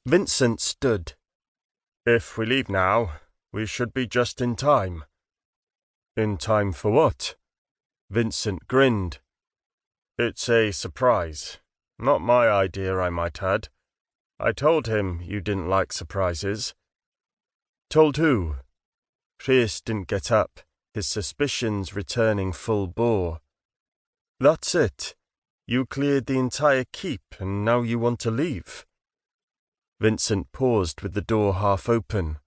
Vincent stood. If we leave now, we should be just in time. In time for what? Vincent grinned. It's a surprise. Not my idea, I might add. I told him you didn't like surprises. Told who? Rhys didn't get up, his suspicions returning full bore. That's it. You cleared the entire keep, and now you want to leave. Vincent paused with the door half open.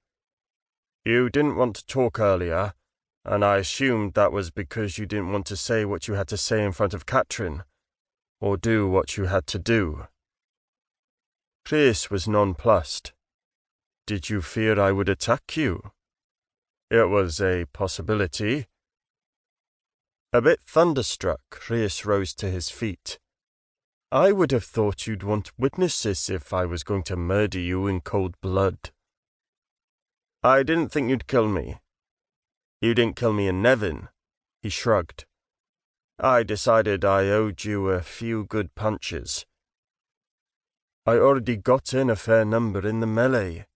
You didn't want to talk earlier, and I assumed that was because you didn't want to say what you had to say in front of Catrin, or do what you had to do. Rhys was nonplussed. Did you fear I would attack you? It was a possibility. A bit thunderstruck, Rhys rose to his feet. I would have thought you'd want witnesses if I was going to murder you in cold blood. I didn't think you'd kill me. You didn't kill me in Nevin, he shrugged. I decided I owed you a few good punches. I already got in a fair number in the melee.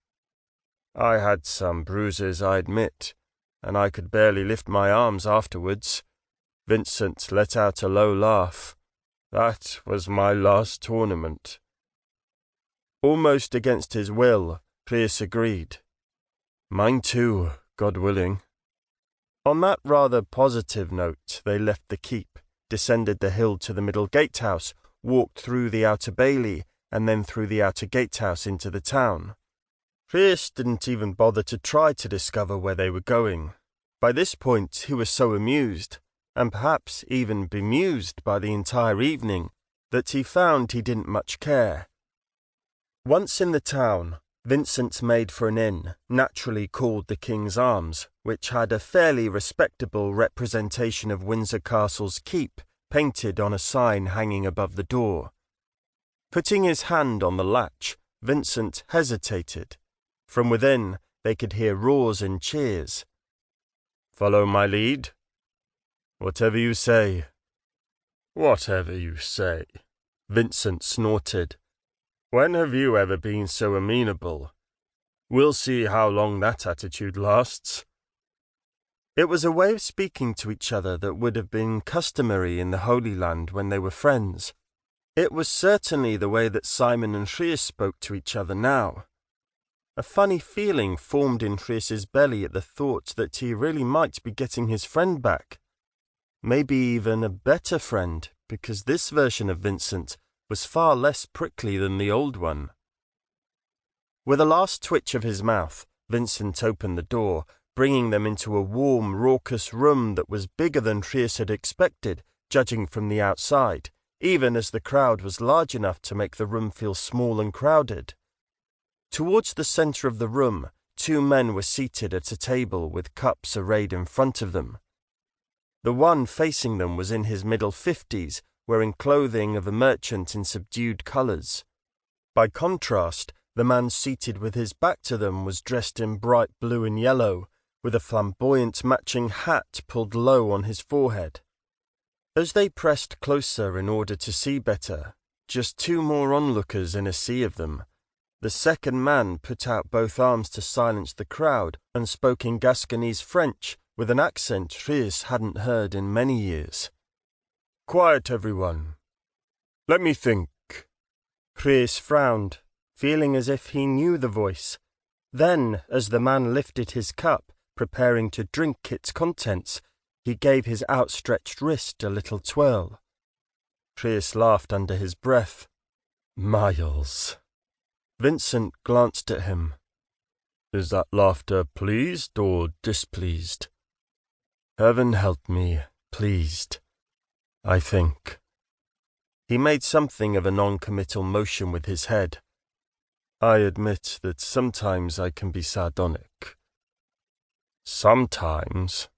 I had some bruises, I admit, and I could barely lift my arms afterwards. Vincent let out a low laugh. That was my last tournament. Almost against his will, Rhys agreed. Mine too, God willing. On that rather positive note, they left the keep, descended the hill to the middle gatehouse, walked through the outer bailey, and then through the outer gatehouse into the town. Rhys didn't even bother to try to discover where they were going. By this point he was so amused, and perhaps even bemused by the entire evening, that he found he didn't much care. Once in the town, Vincent made for an inn, naturally called the King's Arms, which had a fairly respectable representation of Windsor Castle's keep painted on a sign hanging above the door. Putting his hand on the latch, Vincent hesitated. From within, they could hear roars and cheers. Follow my lead? Whatever you say. Whatever you say, Vincent snorted. When have you ever been so amenable? We'll see how long that attitude lasts. It was a way of speaking to each other that would have been customary in the Holy Land when they were friends. It was certainly the way that Simon and Rhys spoke to each other now. A funny feeling formed in Rhys's belly at the thought that he really might be getting his friend back. Maybe even a better friend, because this version of Vincent was far less prickly than the old one. With a last twitch of his mouth, Vincent opened the door, bringing them into a warm, raucous room that was bigger than Rhys had expected, judging from the outside, even as the crowd was large enough to make the room feel small and crowded. Towards the centre of the room, two men were seated at a table with cups arrayed in front of them. The one facing them was in his middle 50s, wearing clothing of a merchant in subdued colours. By contrast, the man seated with his back to them was dressed in bright blue and yellow, with a flamboyant matching hat pulled low on his forehead. As they pressed closer in order to see better, just two more onlookers in a sea of them, the second man put out both arms to silence the crowd and spoke in Gasconese French with an accent Rhys hadn't heard in many years. Quiet, everyone. Let me think. Rhys frowned, feeling as if he knew the voice. Then, as the man lifted his cup, preparing to drink its contents, he gave his outstretched wrist a little twirl. Rhys laughed under his breath. Miles. Vincent glanced at him. Is that laughter pleased or displeased? Heaven help me, pleased, I think. He made something of a non-committal motion with his head. I admit that sometimes I can be sardonic. Sometimes?